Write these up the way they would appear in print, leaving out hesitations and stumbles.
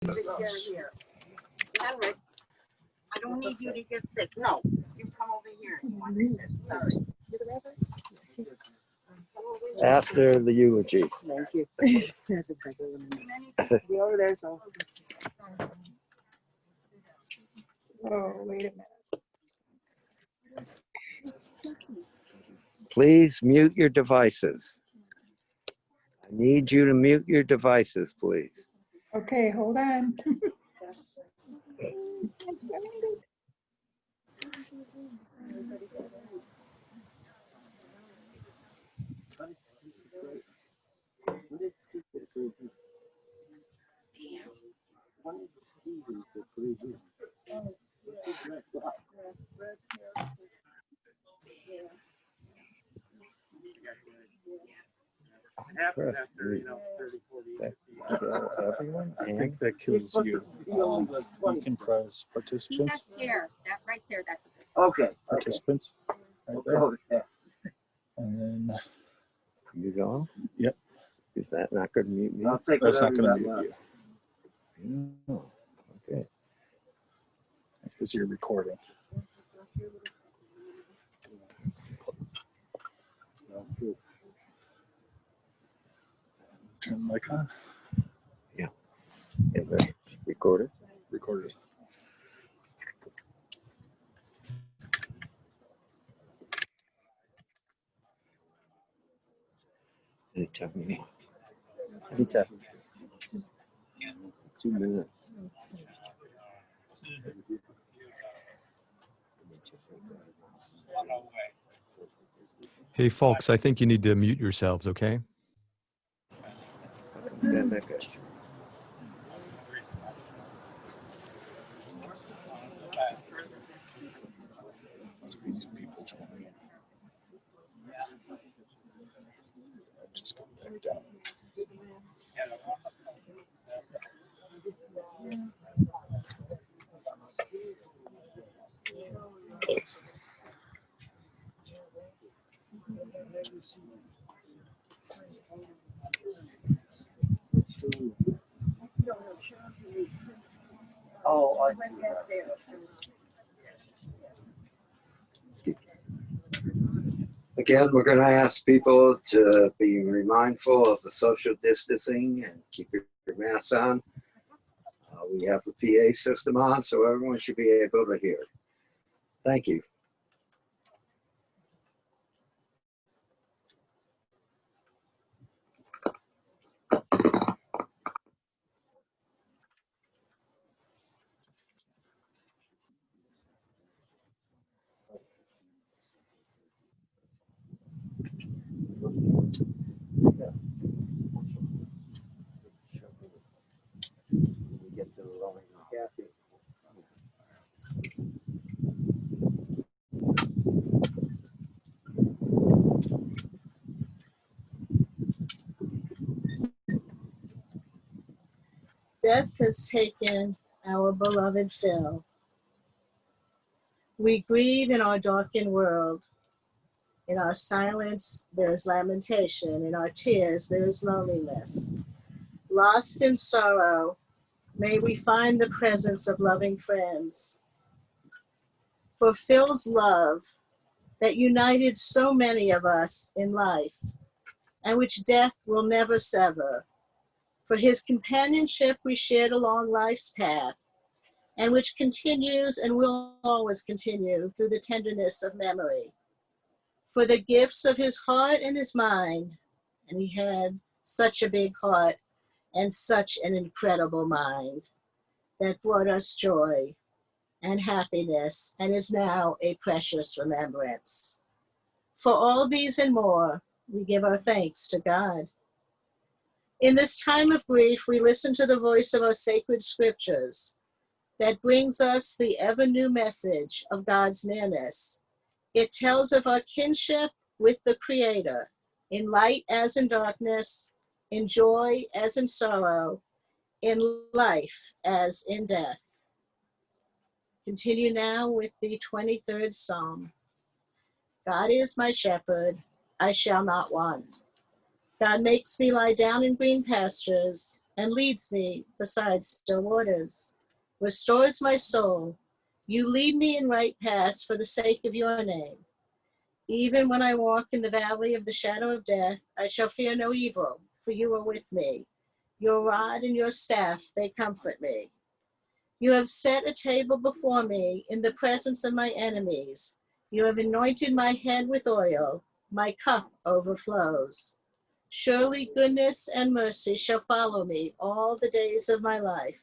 Here. Henrik, I don't need you to get sick. No, you come over here if you want to sit. Sorry. After the eulogy. Thank you. That's exactly what I mean. Over there, so. Oh, wait a minute. Please mute your devices. I need you to mute your devices, please. Okay, hold on. Everyone, I think that kills you. You can press He participants. has hair. That right there, that's a good. Okay. Participants. Right there. And then, you go. Yep. Is that not going to mute me? I'll take that's not whatever going to you mute want. you No. Okay. because you're recording. Turn the mic on. Is it recorded? Recorded. Anytime. Anytime. 2 minutes. Hey, folks, I think you need to mute yourselves, okay? Just go back down. Oh, I see. Again, we're going to ask people to be mindful of the social distancing and keep your masks on. We have the PA system on, so everyone should be able to hear. Thank you. Get to the rolling Kathy. Death has taken our beloved Phil. We grieve in our darkened world. In our silence, there is lamentation. In our tears, there is loneliness. Lost in sorrow, may we find the presence of loving friends. For Phil's love that united so many of us in life, and which death will never sever. For his companionship we shared along life's path, and which continues and will always continue through the tenderness of memory. For the gifts of his heart and his mind, and he had such a big heart and such an incredible mind that brought us joy and happiness and is now a precious remembrance. For all these and more, we give our thanks to God. In this time of grief, we listen to the voice of our sacred scriptures that brings us the ever new message of God's nearness. It tells of our kinship with the Creator, in light as in darkness, in joy as in sorrow, in life as in death. Continue now with the 23rd Psalm. God is my shepherd, I shall not want. God makes me lie down in green pastures and leads me beside still waters, restores my soul. You lead me in right paths for the sake of your name. Even when I walk in the valley of the shadow of death, I shall fear no evil, for you are with me. Your rod and your staff, they comfort me. You have set a table before me in the presence of my enemies. You have anointed my head with oil. My cup overflows. Surely goodness and mercy shall follow me all the days of my life,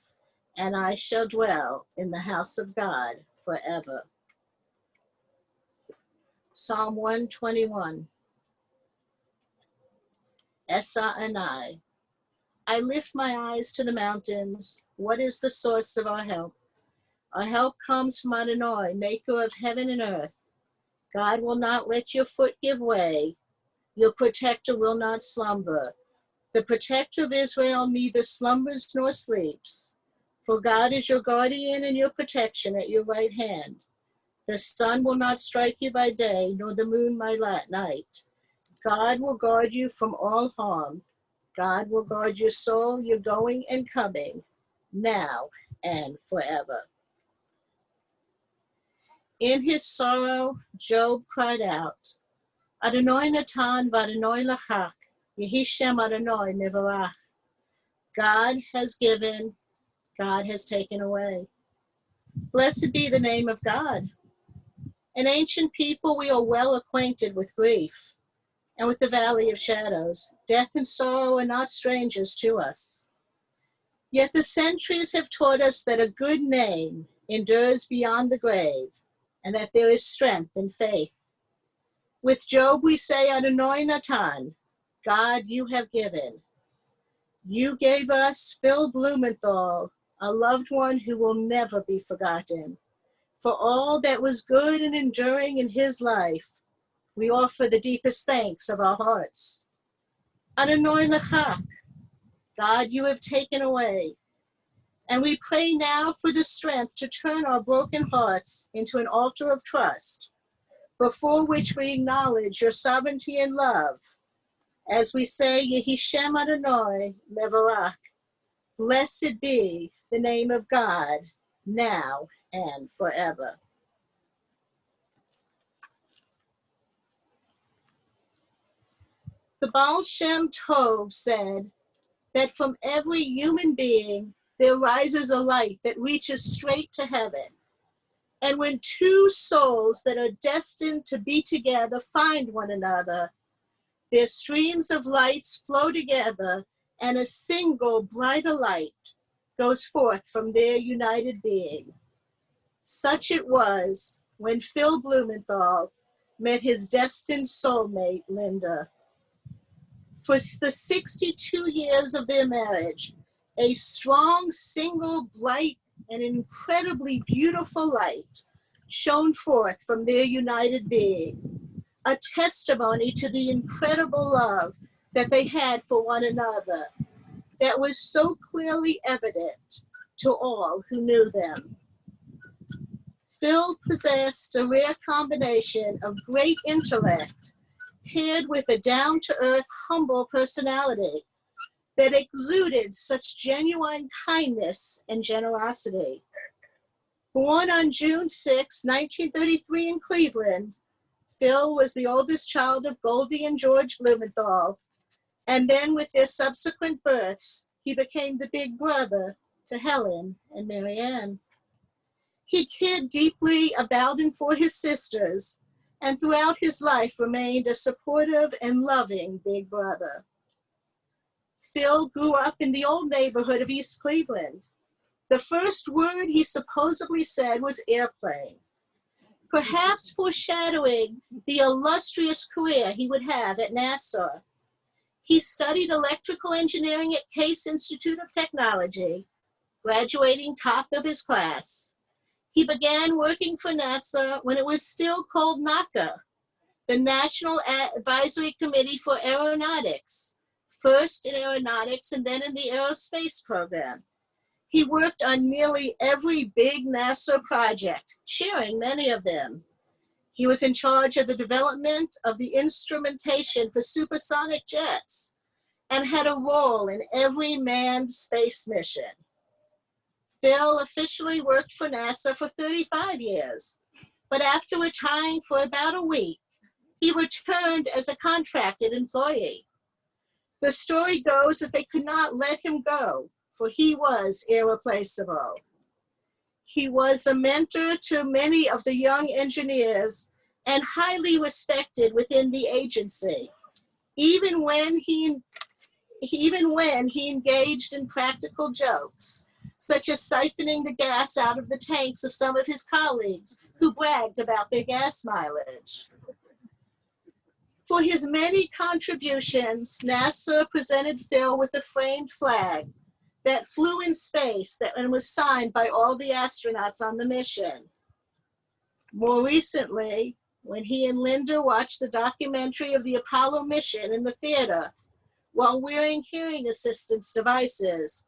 and I shall dwell in the house of God forever. Psalm 121. Esa and I lift my eyes to the mountains. What is the source of our help? Our help comes from Adonai, maker of heaven and earth. God will not let your foot give way. Your protector will not slumber. The protector of Israel neither slumbers nor sleeps. For God is your guardian and your protection at your right hand. The sun will not strike you by day, nor the moon by night. God will guard you from all harm. God will guard your soul, your going and coming, now and forever. In his sorrow, Job cried out, Adonai natan v'Adonai lachak, Yehi Shem Adonai mevarach. God has given, God has taken away. Blessed be the name of God. An ancient people, we are well acquainted with grief and with the valley of shadows. Death and sorrow are not strangers to us. Yet the centuries have taught us that a good name endures beyond the grave, and that there is strength in faith. With Job we say, Adonai natan, God you have given. You gave us Phil Blumenthal, a loved one who will never be forgotten. For all that was good and enduring in his life, we offer the deepest thanks of our hearts. Adonai lachak, God you have taken away. And we pray now for the strength to turn our broken hearts into an altar of trust, before which we acknowledge your sovereignty and love. As we say, Yehi Shem Adonai mevarach, blessed be the name of God, now and forever. The Baal Shem Tov said that from every human being there rises a light that reaches straight to heaven. And when two souls that are destined to be together find one another, their streams of lights flow together, and a single brighter light goes forth from their united being. Such it was when Phil Blumenthal met his destined soulmate, Linda. For the 62 years of their marriage, a strong, single, bright, and incredibly beautiful light shone forth from their united being, a testimony to the incredible love that they had for one another that was so clearly evident to all who knew them. Phil possessed a rare combination of great intellect paired with a down-to-earth, humble personality that exuded such genuine kindness and generosity. Born on June 6, 1933 in Cleveland, Phil was the oldest child of Goldie and George Blumenthal, and then with their subsequent births, he became the big brother to Helen and Marianne. He cared deeply about and for his sisters, and throughout his life remained a supportive and loving big brother. Phil grew up in the old neighborhood of East Cleveland. The first word he supposedly said was airplane, perhaps foreshadowing the illustrious career he would have at NASA. He studied electrical engineering at Case Institute of Technology, graduating top of his class. He began working for NASA when it was still called NACA, the National Advisory Committee for Aeronautics, first in aeronautics and then in the aerospace program. He worked on nearly every big NASA project, chairing many of them. He was in charge of the development of the instrumentation for supersonic jets and had a role in every manned space mission. Phil officially worked for NASA for 35 years, but after retiring for about a week, he returned as a contracted employee. The story goes that they could not let him go, for he was irreplaceable. He was a mentor to many of the young engineers and highly respected within the agency, even when he engaged in practical jokes, such as siphoning the gas out of the tanks of some of his colleagues who bragged about their gas mileage. For his many contributions, NASA presented Phil with a framed flag that flew in space and was signed by all the astronauts on the mission. More recently, when he and Linda watched the documentary of the Apollo mission in the theater while wearing hearing assistance devices,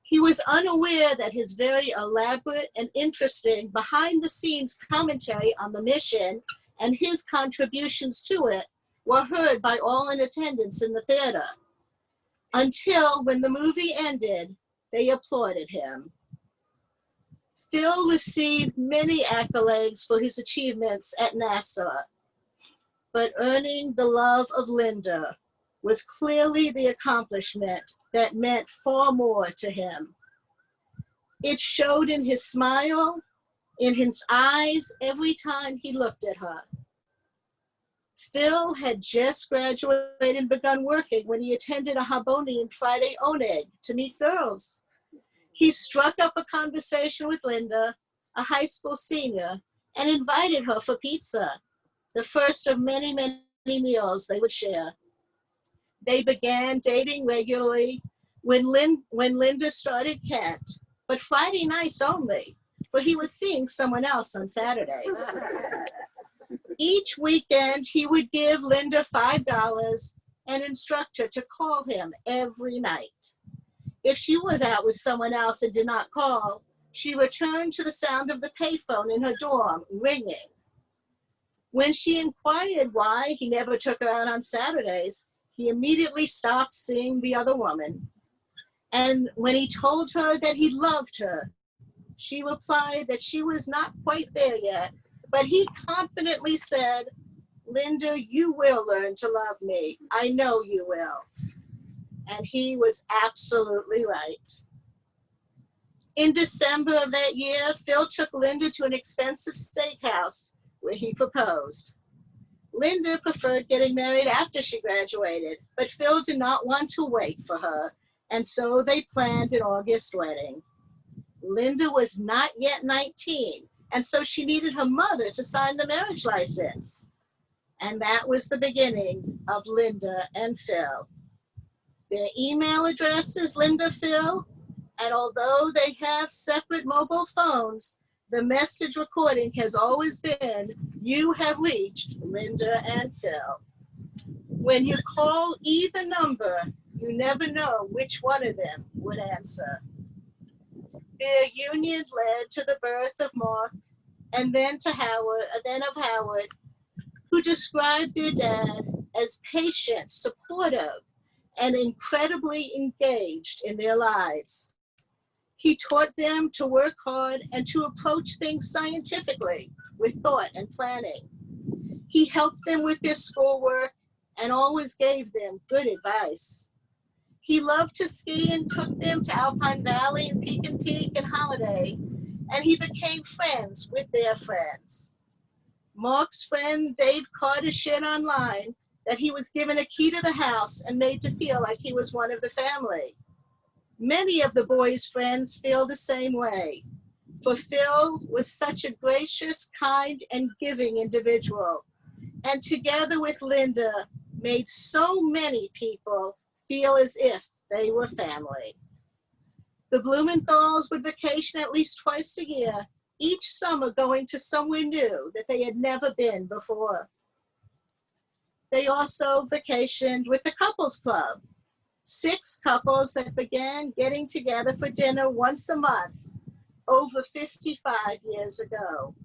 he was unaware that his very elaborate and interesting behind-the-scenes commentary on the mission and his contributions to it were heard by all in attendance in the theater. Until when the movie ended, they applauded him. Phil received many accolades for his achievements at NASA, but earning the love of Linda was clearly the accomplishment that meant far more to him. It showed in his smile, in his eyes every time he looked at her. Phil had just graduated and begun working when he attended a Harbonian Friday Oneg to meet girls. He struck up a conversation with Linda, a high school senior, and invited her for pizza, the first of many, many meals they would share. They began dating regularly when Linda started Kent, but Friday nights only, for he was seeing someone else on Saturdays. Each weekend, he would give Linda $5 and instruct her to call him every night. If she was out with someone else and did not call, she returned to the sound of the payphone in her dorm ringing. When she inquired why he never took her out on Saturdays, he immediately stopped seeing the other woman. And when he told her that he loved her, she replied that she was not quite there yet, but he confidently said, "Linda, you will learn to love me. I know you will." And he was absolutely right. In December of that year, Phil took Linda to an expensive steakhouse where he proposed. Linda preferred getting married after she graduated, but Phil did not want to wait for her, and so they planned an August wedding. Linda was not yet 19, and so she needed her mother to sign the marriage license. And that was the beginning of Linda and Phil. Their email address is Linda Phil, and although they have separate mobile phones, the message recording has always been, "You have reached Linda and Phil." When you call either number, you never know which one of them would answer. Their union led to the birth of Mark, and then of Howard, who described their dad as patient, supportive, and incredibly engaged in their lives. He taught them to work hard and to approach things scientifically with thought and planning. He helped them with their schoolwork and always gave them good advice. He loved to ski and took them to Alpine Valley and Peak and Holiday, and he became friends with their friends. Mark's friend Dave Carter shared online that he was given a key to the house and made to feel like he was one of the family. Many of the boys' friends feel the same way, for Phil was such a gracious, kind, and giving individual, and together with Linda, made so many people feel as if they were family. The Blumenthals would vacation at least twice a year, each summer going to somewhere new that they had never been before. They also vacationed with the Couples Club, 6 couples that began getting together for dinner once a month over 55 years ago.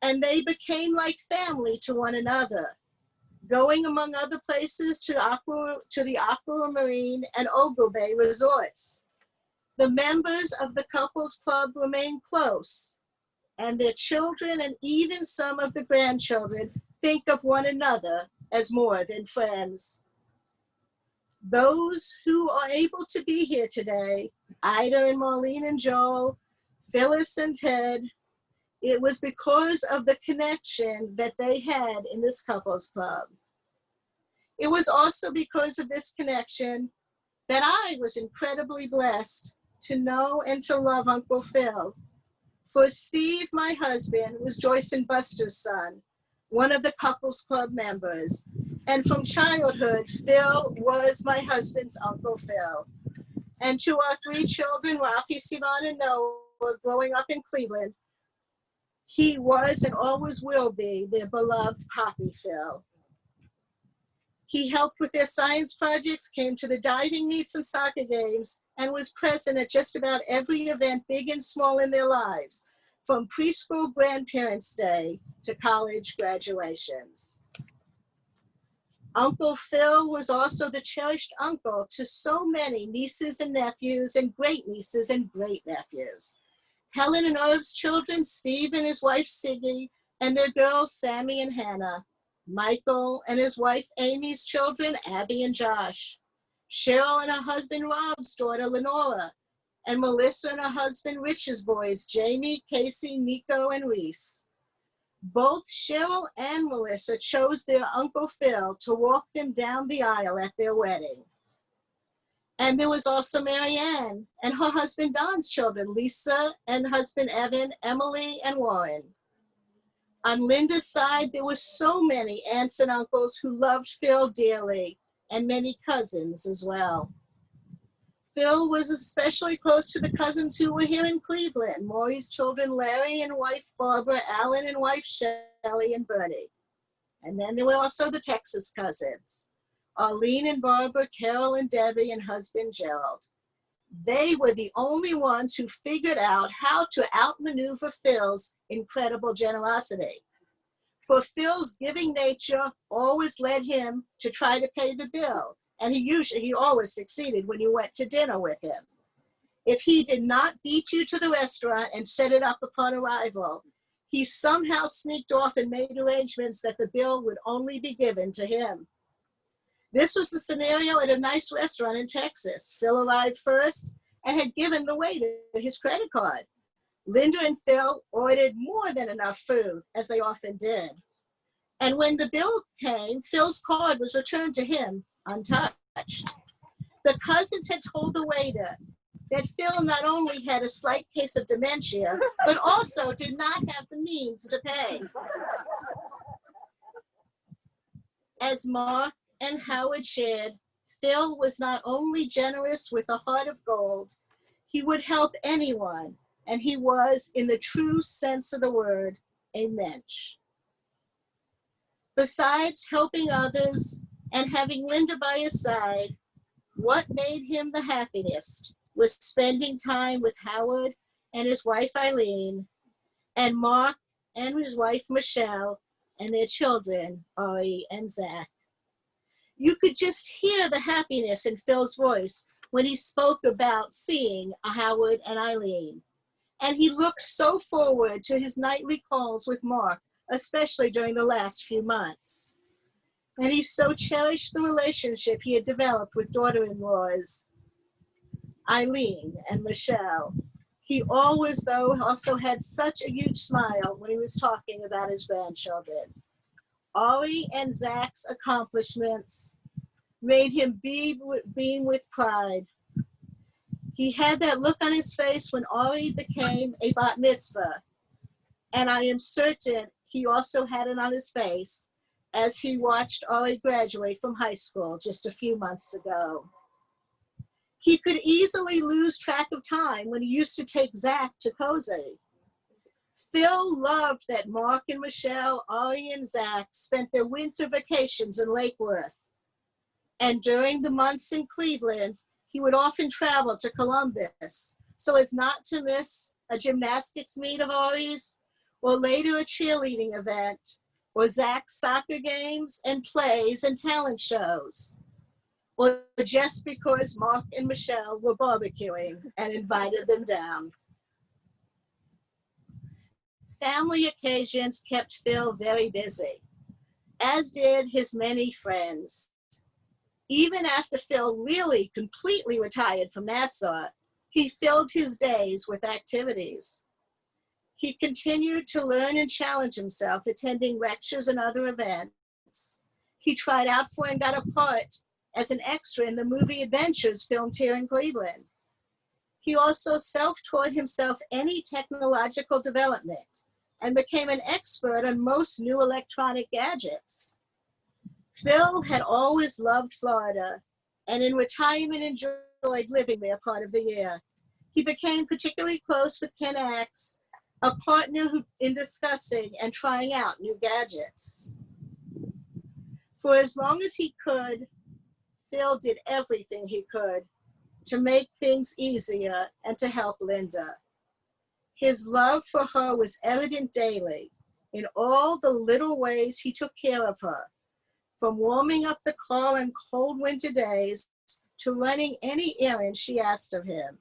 And they became like family to one another. going among other places to the Aquamarine and Ogle Bay resorts. The members of the couples club remain close, and their children and even some of the grandchildren think of one another as more than friends. Those who are able to be here today, Ida and Marlene and Joel, Phyllis and Ted, it was because of the connection that they had in this couples club. It was also because of this connection that I was incredibly blessed to know and to love Uncle Phil. For Steve, my husband, was Joyce and Buster's son, one of the couples club members. And from childhood, Phil was my husband's Uncle Phil. And to our 3 children, Rafi, Sivan, and Noah, growing up in Cleveland, he was and always will be their beloved Poppy Phil. He helped with their science projects, came to the diving meets and soccer games, and was present at just about every event, big and small, in their lives, from preschool grandparents' day to college graduations. Uncle Phil was also the cherished uncle to so many nieces and nephews and great nieces and great nephews. Helen and Irv's children, Steve and his wife Siggy, and their girls Sammy and Hannah. Michael and his wife Amy's children, Abby and Josh. Cheryl and her husband Rob's daughter Lenora. And Melissa and her husband Rich's boys, Jamie, Casey, Nico, and Reese. Both Cheryl and Melissa chose their Uncle Phil to walk them down the aisle at their wedding. And there was also Marianne and her husband Don's children, Lisa and husband Evan, Emily, and Warren. On Linda's side, there were so many aunts and uncles who loved Phil dearly, and many cousins as well. Phil was especially close to the cousins who were here in Cleveland, Maury's children, Larry and wife Barbara, Alan and wife Shelley, and Bernie. And then there were also the Texas cousins, Arlene and Barbara, Carol and Debbie, and husband Gerald. They were the only ones who figured out how to outmaneuver Phil's incredible generosity. For Phil's giving nature always led him to try to pay the bill, and he always succeeded when you went to dinner with him. If he did not beat you to the restaurant and set it up upon arrival, he somehow sneaked off and made arrangements that the bill would only be given to him. This was the scenario at a nice restaurant in Texas. Phil arrived first and had given the waiter his credit card. Linda and Phil ordered more than enough food, as they often did. And when the bill came, Phil's card was returned to him untouched. The cousins had told the waiter that Phil not only had a slight case of dementia, but also did not have the means to pay. As Mark and Howard shared, Phil was not only generous with a heart of gold, he would help anyone, and he was, in the true sense of the word, a mensch. Besides helping others and having Linda by his side, what made him the happiest was spending time with Howard and his wife Eileen, and Mark and his wife Michelle, and their children, Ari and Zach. You could just hear the happiness in Phil's voice when he spoke about seeing Howard and Eileen. And he looked so forward to his nightly calls with Mark, especially during the last few months. And he so cherished the relationship he had developed with daughter-in-laws, Eileen and Michelle. He always, though, also had such a huge smile when he was talking about his grandchildren. Ari and Zach's accomplishments made him beam with pride. He had that look on his face when Ari became a bat mitzvah, and I am certain he also had it on his face as he watched Ari graduate from high school just a few months ago. He could easily lose track of time when he used to take Zach to Cozy. Phil loved that Mark and Michelle, Ari and Zach spent their winter vacations in Lake Worth. And during the months in Cleveland, he would often travel to Columbus so as not to miss a gymnastics meet of Ari's or later a cheerleading event or Zach's soccer games and plays and talent shows, or just because Mark and Michelle were barbecuing and invited them down. Family occasions kept Phil very busy, as did his many friends. Even after Phil really completely retired from Nassau, he filled his days with activities. He continued to learn and challenge himself, attending lectures and other events. He tried out for and got a part as an extra in the movie Adventures filmed here in Cleveland. He also self-taught himself any technological development and became an expert on most new electronic gadgets. Phil had always loved Florida, and in retirement enjoyed living there part of the year. He became particularly close with Ken Axe, a partner in discussing and trying out new gadgets. For as long as he could, Phil did everything he could to make things easier and to help Linda. His love for her was evident daily in all the little ways he took care of her, from warming up the car on cold winter days to running any errand she asked of him.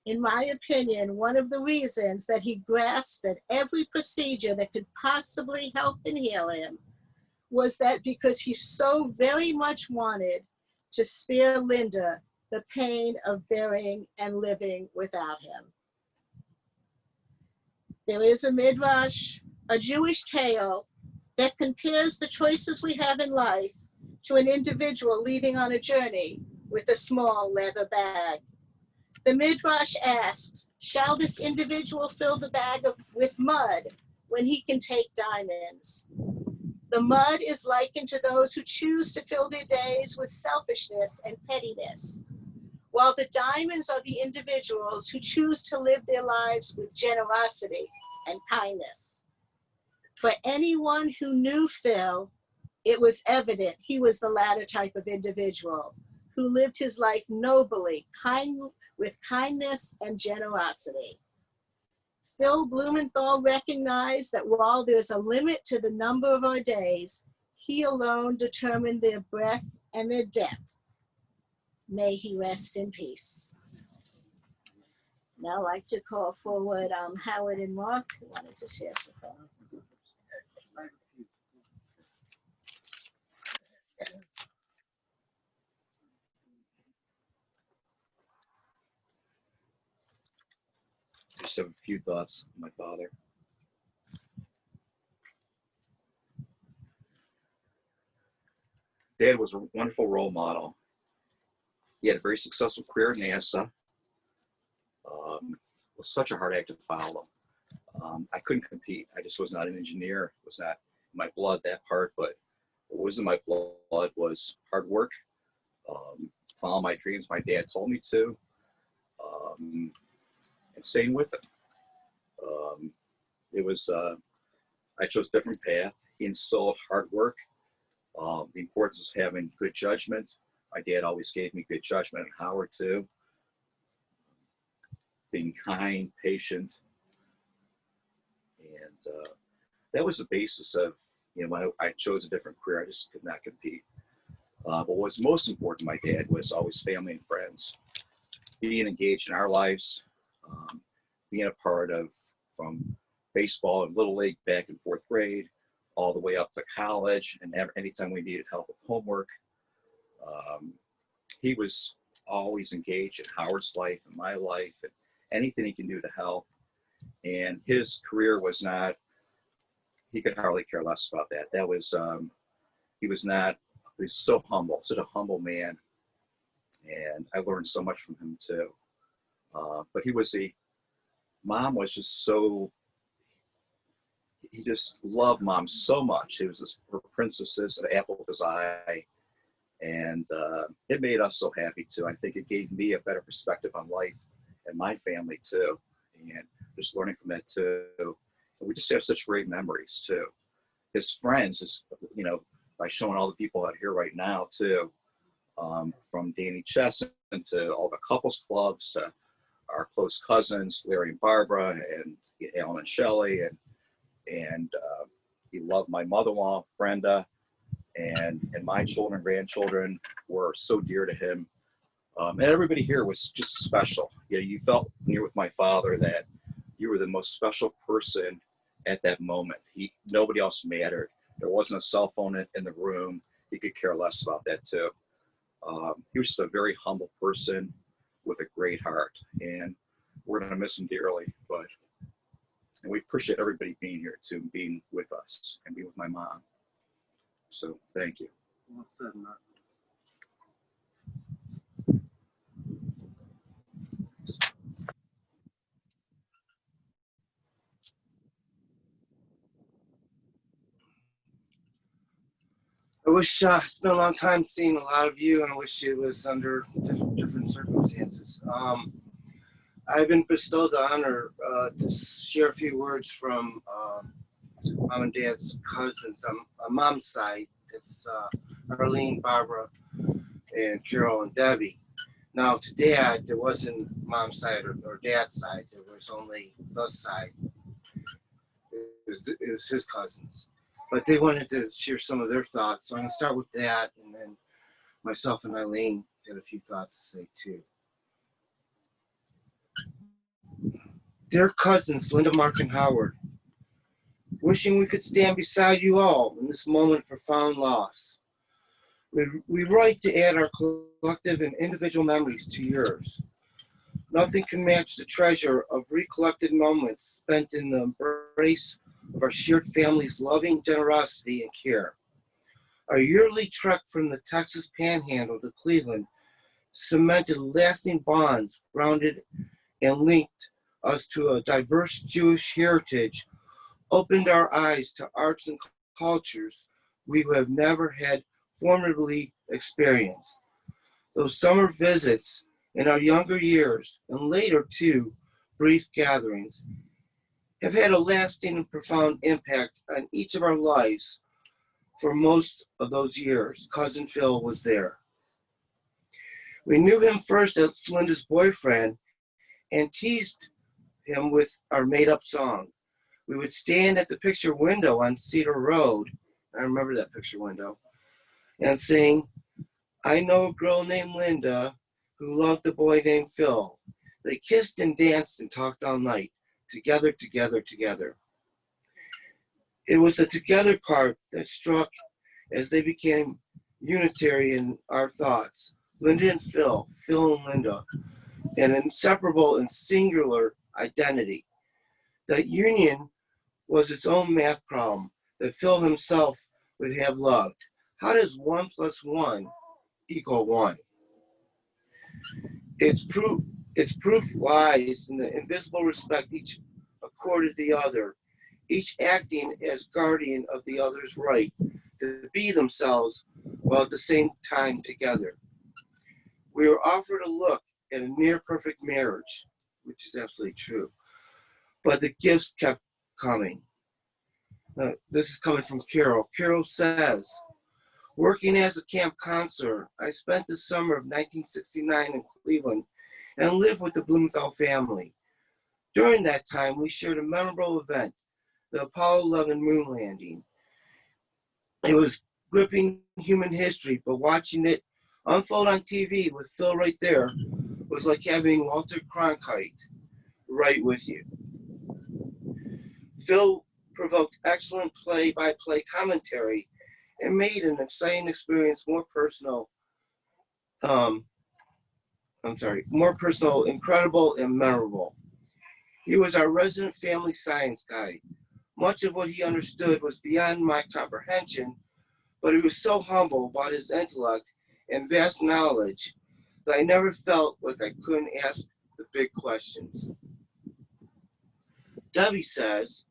In my opinion, one of the reasons that he grasped at every procedure that could possibly help and heal him was that because he so very much wanted to spare Linda the pain of bearing and living without him. There is a midrash, a Jewish tale, that compares the choices we have in life to an individual leaving on a journey with a small leather bag. The midrash asks, shall this individual fill the bag with mud when he can take diamonds? The mud is likened to those who choose to fill their days with selfishness and pettiness, while the diamonds are the individuals who choose to live their lives with generosity and kindness. For anyone who knew Phil, it was evident he was the latter type of individual who lived his life nobly, with kindness and generosity. Phil Blumenthal recognized that while there's a limit to the number of our days, he alone determined their breadth and their depth. May he rest in peace. Now I'd like to call forward Howard and Mark, who wanted to share some thoughts. Just have a few thoughts on my father. Dad was a wonderful role model. He had a very successful career at NASA. Was such a hard act to follow. I couldn't compete. I just was not an engineer. It was not in my blood, that part, but what was in my blood was hard work, follow my dreams my dad told me to, and staying with it. I chose a different path. He instilled hard work, the importance of having good judgment. My dad always gave me good judgment, and Howard too. Being kind, patient, and that was the basis of, when I chose a different career. I just could not compete. But what was most important to my dad was always family and friends, being engaged in our lives, being a part of, from baseball and Little League back in 4th grade, all the way up to college, and anytime we needed help with homework. He was always engaged in Howard's life and my life, and anything he can do to help. And his career was not, he could hardly care less about that. That was, he was so humble, such a humble man. And I learned so much from him too. But Mom was just so, he just loved Mom so much. He was her princesses, an apple of his eye. And it made us so happy too. I think it gave me a better perspective on life and my family too. And just learning from that too. And we just have such great memories too. His friends, by showing all the people out here right now too, from Danny Chesson to all the couples clubs to our close cousins, Larry and Barbara, and Alan and Shelley, and He loved my mother-in-law, Brenda, and my children, grandchildren were so dear to him. And everybody here was just special. You know, you felt when you're with my father that you were the most special person at that moment. Nobody else mattered. There wasn't a cell phone in the room. He could care less about that too. He was just a very humble person with a great heart, and we're going to miss him dearly. And we appreciate everybody being here too, being with us and being with my mom. So thank you. Well said, Mark. I wish it's been a long time seeing a lot of you, and I wish it was under different circumstances. I've been bestowed the honor to share a few words from Mom and Dad's cousins on Mom's side. It's Arlene, Barbara, and Carol and Debbie. Now to Dad, there wasn't Mom's side or Dad's side. There was only the side. It was his cousins. But they wanted to share some of their thoughts. So I'm going to start with that, and then myself and Eileen had a few thoughts to say too. Dear cousins, Linda, Mark, and Howard, wishing we could stand beside you all in this moment of profound loss. We write to add our collective and individual memories to yours. Nothing can match the treasure of recollected moments spent in the embrace of our shared family's loving generosity and care. Our yearly trek from the Texas Panhandle to Cleveland cemented lasting bonds grounded and linked us to a diverse Jewish heritage, opened our eyes to arts and cultures we have never had formatively experienced. Those summer visits in our younger years, and later too, brief gatherings, have had a lasting and profound impact on each of our lives. For most of those years, Cousin Phil was there. We knew him first as Linda's boyfriend and teased him with our made-up song. We would stand at the picture window on Cedar Road, I remember that picture window, and sing, I know a girl named Linda who loved a boy named Phil. They kissed and danced and talked all night. Together, together, together. It was the together part that struck as they became unitary in our thoughts. Linda and Phil, Phil and Linda, an inseparable and singular identity. That union was its own math problem that Phil himself would have loved. How does 1 + 1 = 1? Its proof lies in the invisible respect each accorded the other, each acting as guardian of the other's right to be themselves while at the same time together. We were offered a look at a near perfect marriage, which is absolutely true, but the gifts kept coming. This is coming from Carol. Carol says, working as a camp counselor, I spent the summer of 1969 in Cleveland and lived with the Blumenthal family. During that time, we shared a memorable event, the Apollo 11 moon landing. It was gripping human history, but watching it unfold on TV with Phil right there was like having Walter Cronkite right with you. Phil provoked excellent play-by-play commentary and made an exciting experience more personal, incredible, and memorable. He was our resident family science guide. Much of what he understood was beyond my comprehension, but he was so humble about his intellect and vast knowledge that I never felt like I couldn't ask the big questions. Debbie says,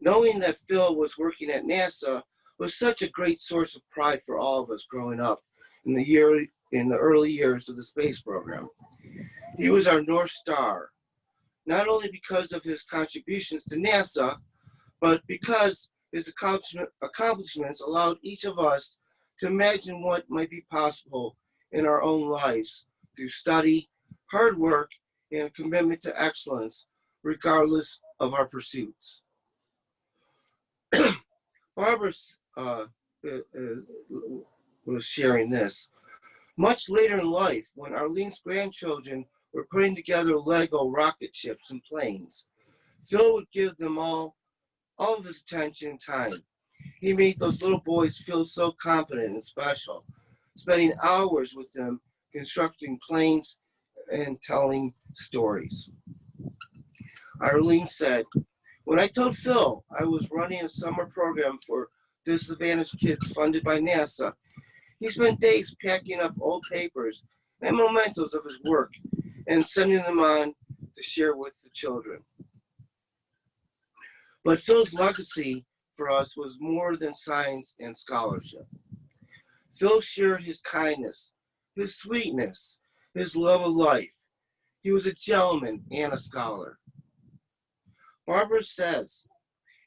knowing that Phil was working at NASA was such a great source of pride for all of us growing up in the early years of the space program. He was our North Star, not only because of his contributions to NASA, but because his accomplishments allowed each of us to imagine what might be possible in our own lives through study, hard work, and a commitment to excellence, regardless of our pursuits. Barbara was sharing this. Much later in life, when Arlene's grandchildren were putting together Lego rocket ships and planes, Phil would give them all of his attention and time. He made those little boys feel so confident and special, spending hours with them constructing planes and telling stories. Arlene said, "When I told Phil I was running a summer program for disadvantaged kids funded by NASA, he spent days packing up old papers and mementos of his work and sending them on to share with the children." But Phil's legacy for us was more than science and scholarship. Phil shared his kindness, his sweetness, his love of life. He was a gentleman and a scholar. Barbara says,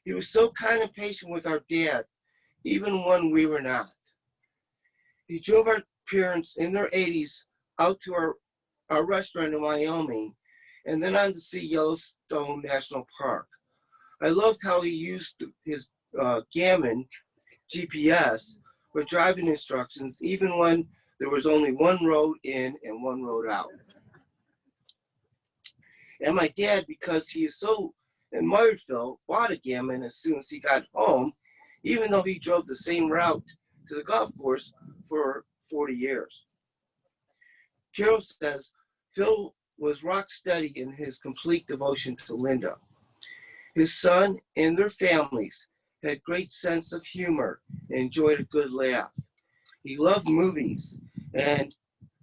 he was so kind and patient with our dad, even when we were not. He drove our parents in their 80s out to our restaurant in Wyoming and then on to see Yellowstone National Park. I loved how he used his Garmin GPS for driving instructions, even when there was only one road in and one road out. And my dad, because he is so admired Phil, bought a Garmin as soon as he got home, even though he drove the same route to the golf course for 40 years. Carol says Phil was rock steady in his complete devotion to Linda. His son and their families had great sense of humor and enjoyed a good laugh. He loved movies and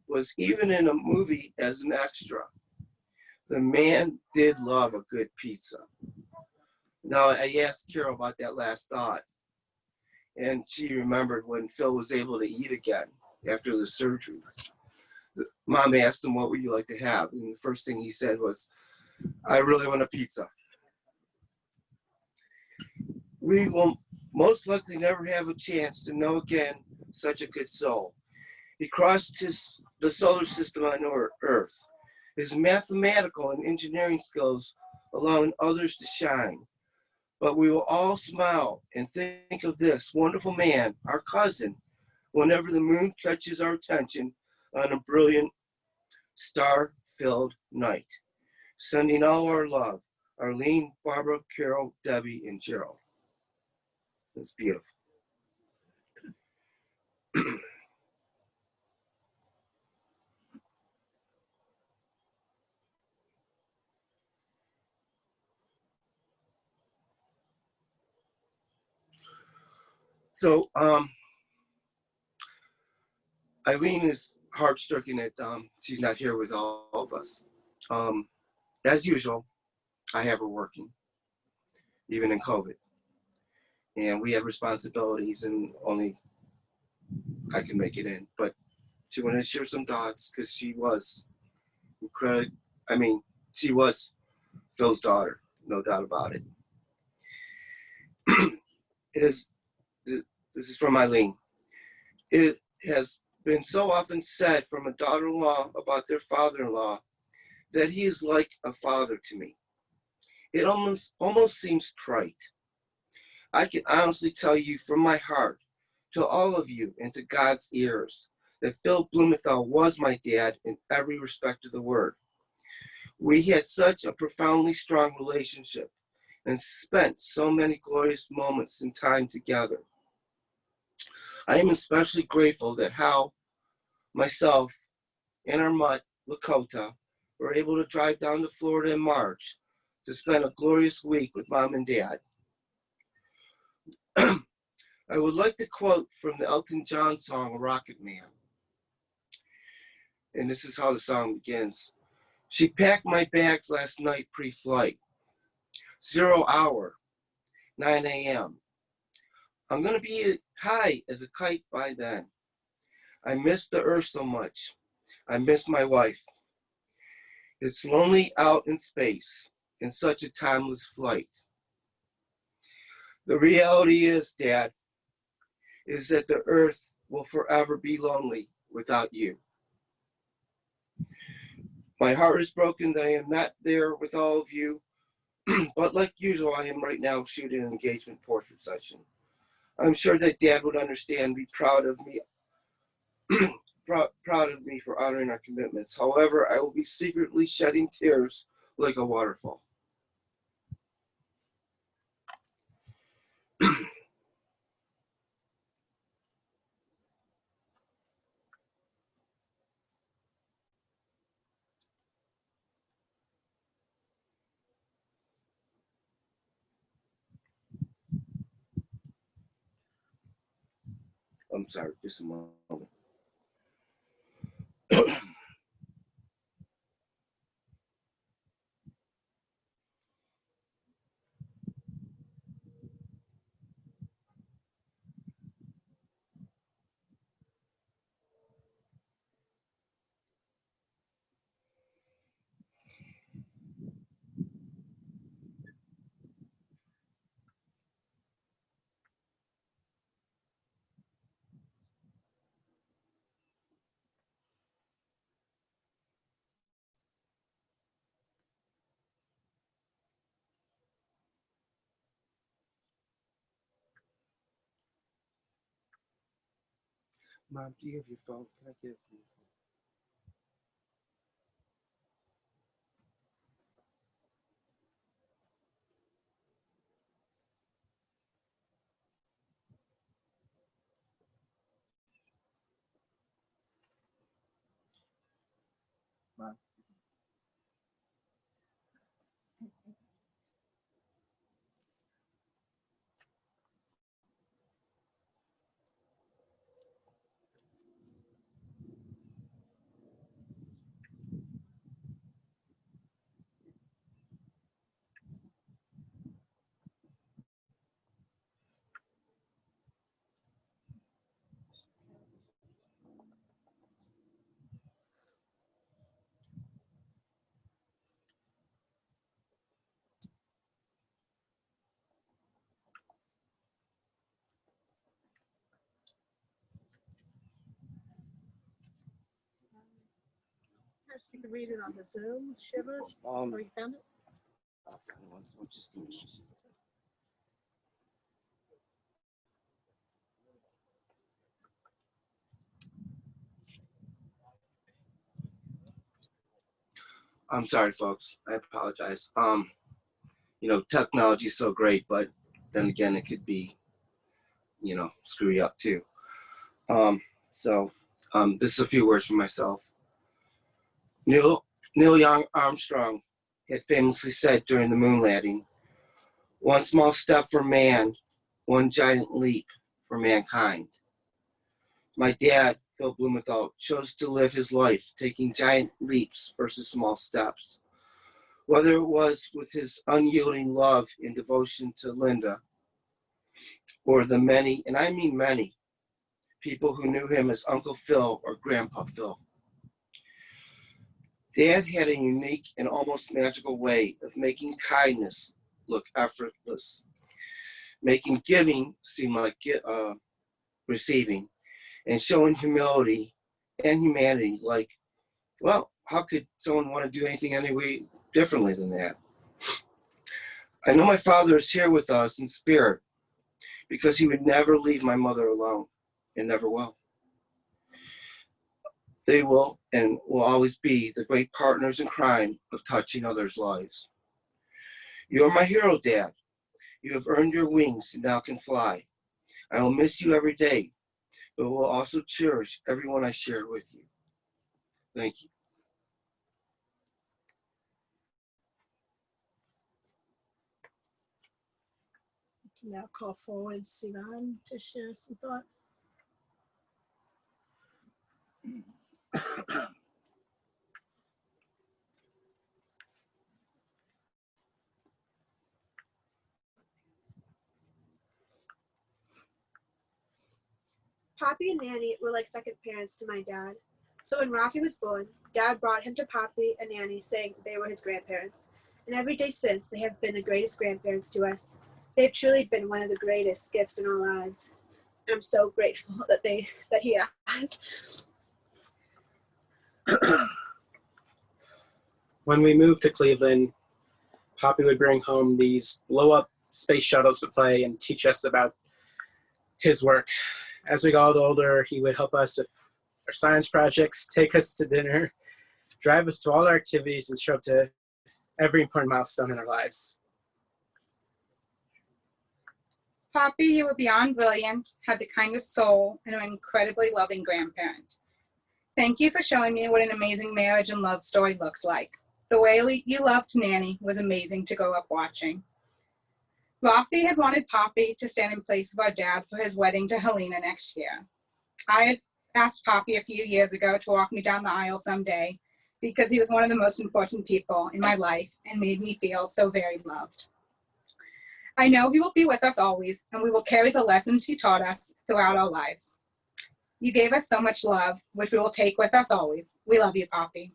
was even in a movie as an extra. The man did love a good pizza. Now, I asked Carol about that last thought, and she remembered when Phil was able to eat again after the surgery. Mom asked him, "What would you like to have?" And the first thing he said was, "I really want a pizza." We will most likely never have a chance to know again such a good soul. He crossed the solar system on Earth. His mathematical and engineering skills allowing others to shine. But we will all smile and think of this wonderful man, our cousin, whenever the moon catches our attention on a brilliant, star-filled night. Sending all our love, Arlene, Barbara, Carol, Debbie, and Gerald. It's beautiful. So, Eileen is heart-stricken that she's not here with all of us. As usual, I have her working, even in COVID. And we have responsibilities and only I can make it in. But she wanted to share some thoughts because she was incredible. I mean, she was Phil's daughter, no doubt about it. This is from Eileen. It has been so often said from a daughter-in-law about their father-in-law that he is like a father to me. It almost seems trite. I can honestly tell you from my heart, to all of you and to God's ears, that Phil Blumenthal was my dad in every respect of the word. We had such a profoundly strong relationship and spent so many glorious moments in time together. I am especially grateful that Hal, myself, and our mutt, Lakota, were able to drive down to Florida in March to spend a glorious week with Mom and Dad. I would like to quote from the Elton John song, Rocket Man. And this is how the song begins. She packed my bags last night pre-flight. 0 hour, 9 a.m. I'm going to be high as a kite by then. I miss the earth so much. I miss my wife. It's lonely out in space in such a timeless flight. The reality is, Dad, is that the earth will forever be lonely without you. My heart is broken that I am not there with all of you, but like usual, I am right now shooting an engagement portrait session. I'm sure that Dad would understand, be proud of me, proud of me for honoring our commitments. However, I will be secretly shedding tears like a waterfall. I'm sorry, just a moment. Mom, do you have your phone? Can I get it from you? Mom. You can read it on the Zoom, Shiver. Oh, you found it? Just give me a second. I'm sorry, folks. I apologize. You know, technology is so great, but then again, it could be, you know, screw you up too. This is a few words from myself. Neil Young Armstrong had famously said during the moon landing, "One small step for man, one giant leap for mankind." My dad, Phil Blumenthal, chose to live his life taking giant leaps versus small steps. Whether it was with his unyielding love and devotion to Linda, or the many, and I mean many, people who knew him as Uncle Phil or Grandpa Phil. Dad had a unique and almost magical way of making kindness look effortless, making giving seem like receiving, and showing humility and humanity like, well, how could someone want to do anything any way differently than that? I know my father is here with us in spirit because he would never leave my mother alone and never will. They will and will always be the great partners in crime of touching others' lives. You are my hero, Dad. You have earned your wings and now can fly. I will miss you every day, but will also cherish everyone I shared with you. Thank you. To now call forward Sivan to share some thoughts. Poppy and Nanny were like second parents to my dad. So when Rafi was born, Dad brought him to Poppy and Nanny, saying they were his grandparents. And every day since, they have been the greatest grandparents to us. They've truly been one of the greatest gifts in our lives. And I'm so grateful that he has. When we moved to Cleveland, Poppy would bring home these blow-up space shuttles to play and teach us about his work. As we got older, he would help us with our science projects, take us to dinner, drive us to all our activities, and show up to every important milestone in our lives. Poppy, you were beyond brilliant, had the kindest soul, and an incredibly loving grandparent. Thank you for showing me what an amazing marriage and love story looks like. The way you loved Nanny was amazing to grow up watching. Rafi had wanted Poppy to stand in place of our dad for his wedding to Helena next year. I had asked Poppy a few years ago to walk me down the aisle someday because he was one of the most important people in my life and made me feel so very loved. I know he will be with us always, and we will carry the lessons he taught us throughout our lives. You gave us so much love, which we will take with us always. We love you, Poppy.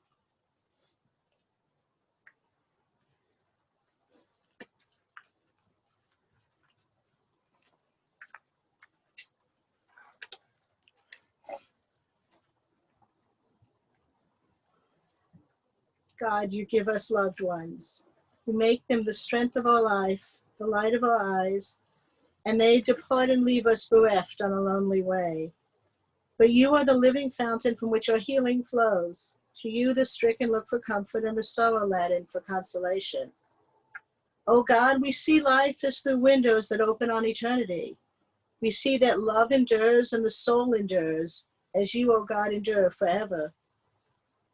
God, you give us loved ones. You make them the strength of our life, the light of our eyes, and they depart and leave us bereft on a lonely way. But you are the living fountain from which our healing flows. To you the stricken look for comfort and the sorrow-laden for consolation. Oh God, we see life as through windows that open on eternity. We see that love endures and the soul endures, as you, O God, endure forever.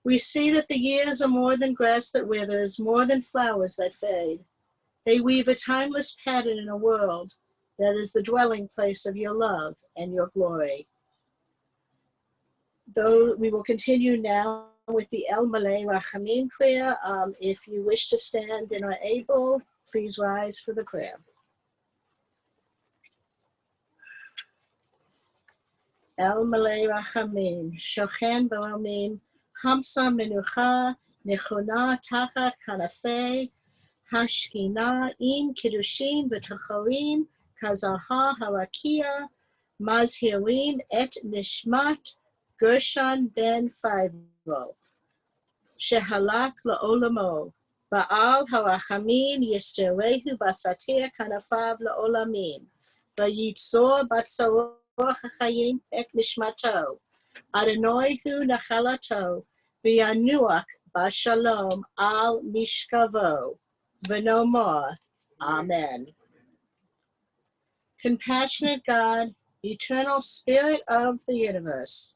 We see that the years are more than grass that withers, more than flowers that fade. They weave a timeless pattern in a world that is the dwelling place of your love and your glory. Though we will continue now with the El Malay Rachamim prayer. If you wish to stand and are able, please rise for the prayer. El Malay Rachamim, Shochen Baramim, Hamsa Menucha, Nechona Tachat Kanafei, Hashkina, In Kiddushin V'Tacharim, Kazaha Harakia, Mazhirin Et Nishmat, Gershon Ben Faivo, Shehalak La'olamo, Baal Harachamin Yisterehu Basatir Kanafav La'olamin, Vayitzor Batzor Chachayim Et Nishmato, Adonai Hu Nachalato, V'yanuach Bashalom Al Mishkavo, V'nomar. Amen. Compassionate God, eternal Spirit of the universe,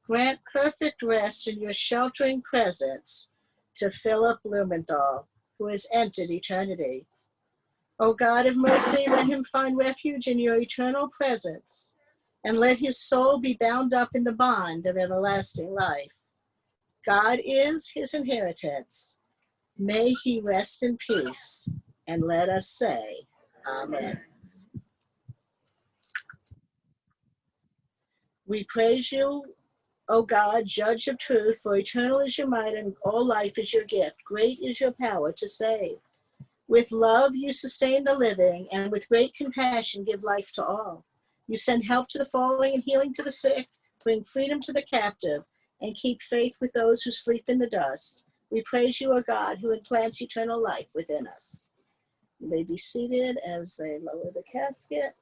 grant perfect rest in your sheltering presence to Philip Blumenthal, who has entered eternity. O God of mercy, let him find refuge in your eternal presence, and let his soul be bound up in the bond of everlasting life. God is his inheritance. May he rest in peace, and let us say, Amen. We praise you, O God, judge of truth, for eternal is your might and all life is your gift. Great is your power to save. With love you sustain the living, and with great compassion give life to all. You send help to the falling and healing to the sick, bring freedom to the captive, and keep faith with those who sleep in the dust. We praise you, O God, who implants eternal life within us. You may be seated as they lower the casket.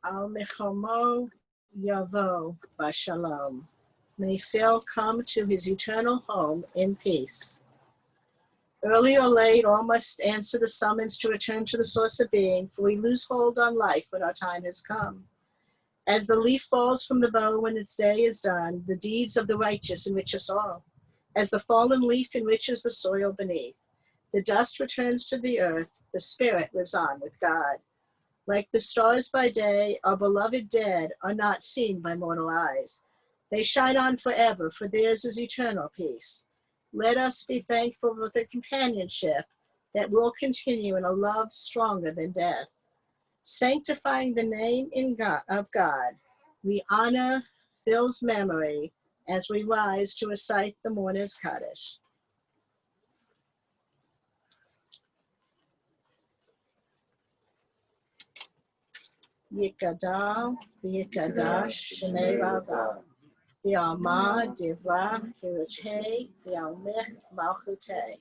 Al Mechomo Yavo Bashalom. May Phil come to his eternal home in peace. Early or late, all must answer the summons to return to the source of being, for we lose hold on life when our time has come. As the leaf falls from the bough when its day is done, the deeds of the righteous enrich us all. As the fallen leaf enriches the soil beneath, the dust returns to the earth, the spirit lives on with God. Like the stars by day, our beloved dead are not seen by mortal eyes. They shine on forever, for theirs is eternal peace. Let us be thankful for their companionship that will continue in a love stronger than death. Sanctifying the name of God, we honor Phil's memory as we rise to recite the mourner's Kaddish. Yikadal, Yikadash, Shemei Rabbah. V'alma divrach hirutei, v'almech malchutei.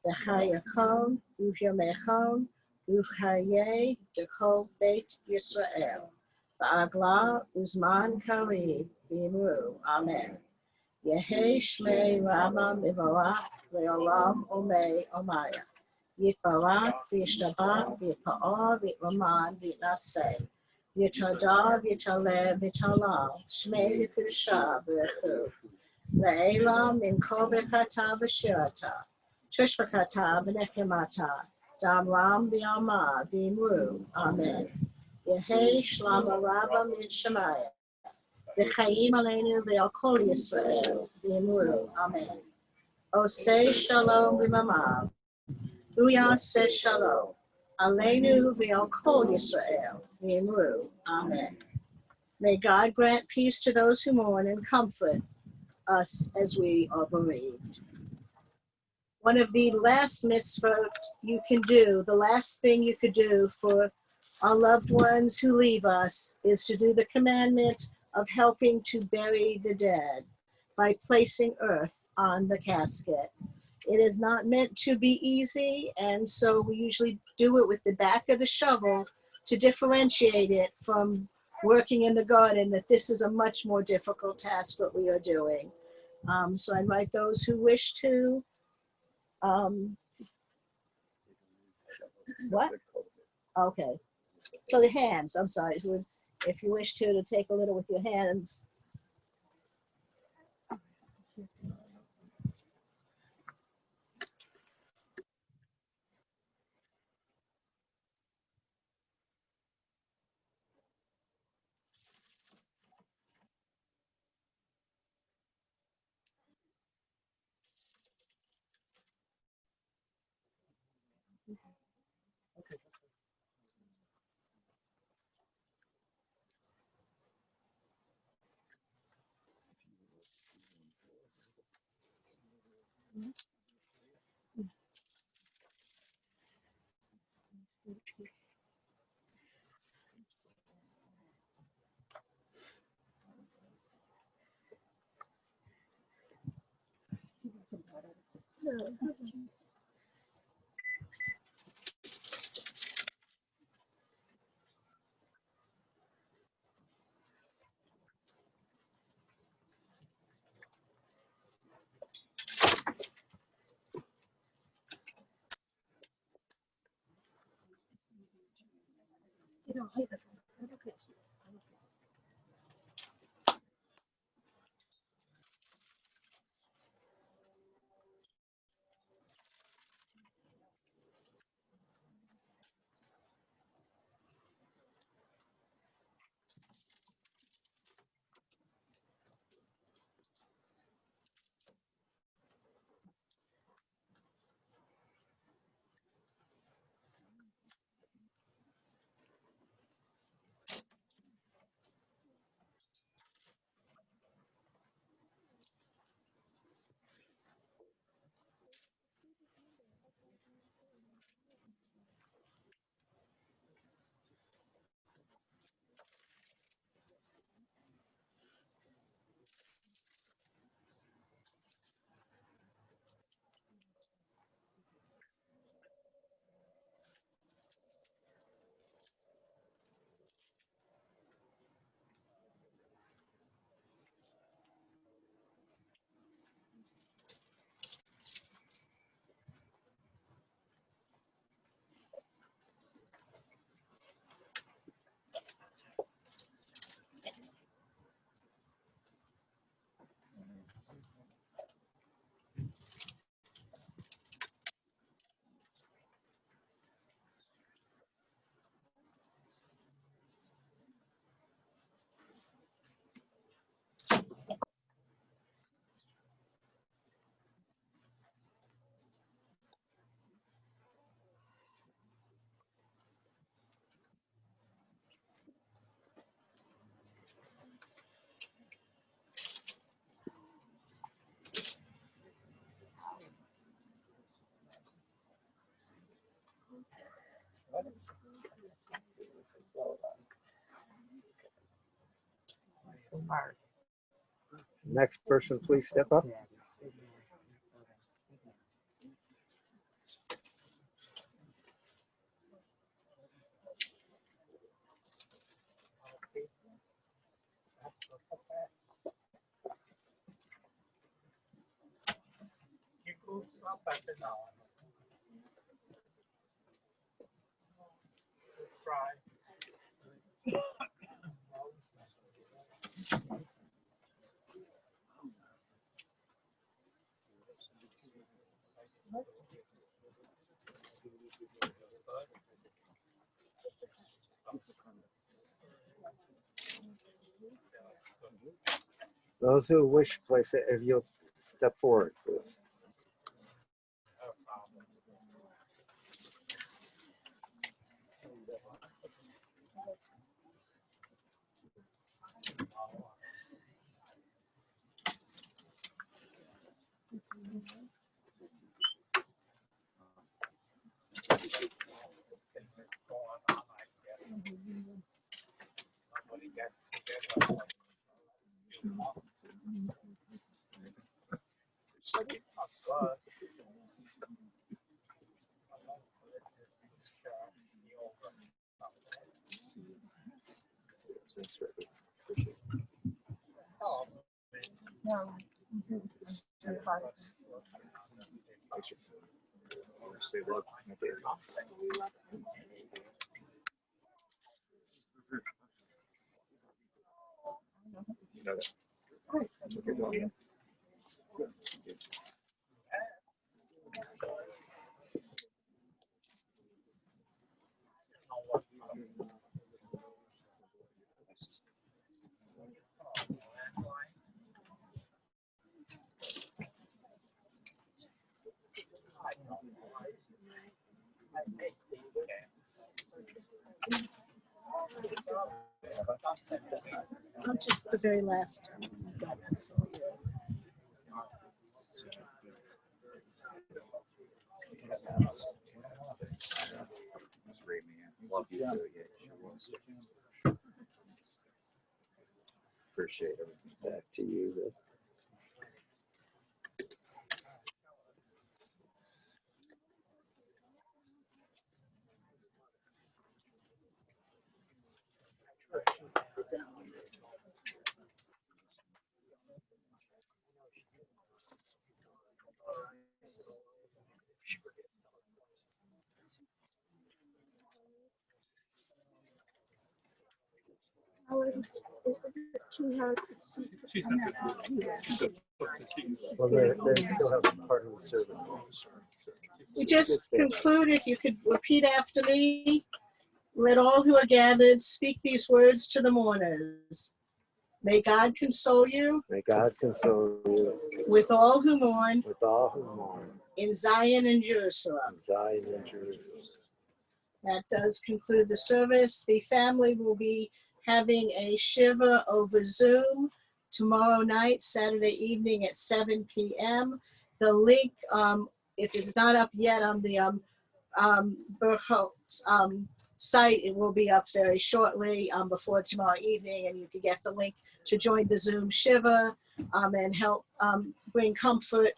V'chayakon, uvyomechon, uvchaye, dekol beit Yisrael. V'agla uzman karib, v'imru. Amen. Yehi shmei Rabba mivarach, le'olam omei omaya. Yitbarach, v'yishtabach, v'yitpa'or, v'yitlaman, v'yitnaseh. Yitada, Yitale, Vitalal, Shmei Yukudasha, Berechu, Le'elam, Minko Bekata, Beshirata, Tushbakata, Benekimata, Damram, Biama, Bimru, Amen. Yehi Shlama Rabba Min Shemaya, V'chaim Aleinu V'al Yisrael, Bimru, Amen. Osei Shalom B'mamav, Booyah says Shalom. Aleinu v'al kol Yisrael, v'imru. Amen. May God grant peace to those who mourn and comfort us as we are bereaved. One of the last mitzvot you can do, the last thing you could do for our loved ones who leave us, is to do the commandment of helping to bury the dead by placing earth on the casket. It is not meant to be easy, and so we usually do it with the back of the shovel to differentiate it from working in the garden, that this is a much more difficult task what we are doing. So I invite those who wish to. What? Okay. So the hands, I'm sorry. So if you wish to take a little with your hands. Next person, please step up. Those who wish to place it, if you'll step forward, please. Just the very last. Love you. Appreciate everything. Back to you. Well, they still have a part of the service. We just conclude, if you could repeat after me. Let all who are gathered speak these words to the mourners. May God console you May God console you with all who mourn with all who mourn in Zion and Jerusalem. in Zion and Jerusalem. That does conclude the service. The family will be having a shiva over Zoom tomorrow night, Saturday evening at 7 p.m. The link, if it's not up yet on the Berkowitz site, it will be up very shortly before tomorrow evening, and you can get the link to join the Zoom shiva and help bring comfort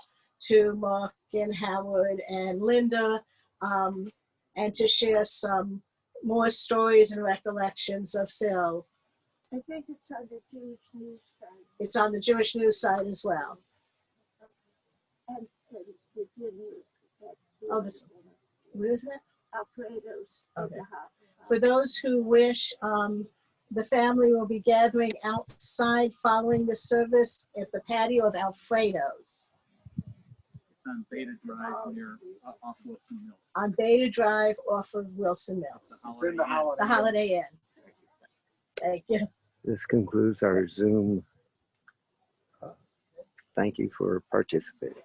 to Mark and Howard and Linda, and to share some more stories and recollections of Phil. I think it's on the Jewish news site. It's on the Jewish news site as well. And the good news. Oh, this, where is it? Alfredo's in Okay. the house. For those who wish, the family will be gathering outside following the service at the patio of Alfredo's. It's on Beta Drive near off Wilson Mills. On Beta Drive off of Wilson Mills. It's in the Holiday The Holiday Inn. Thank you. This concludes our Zoom. Thank you for participating. Inn.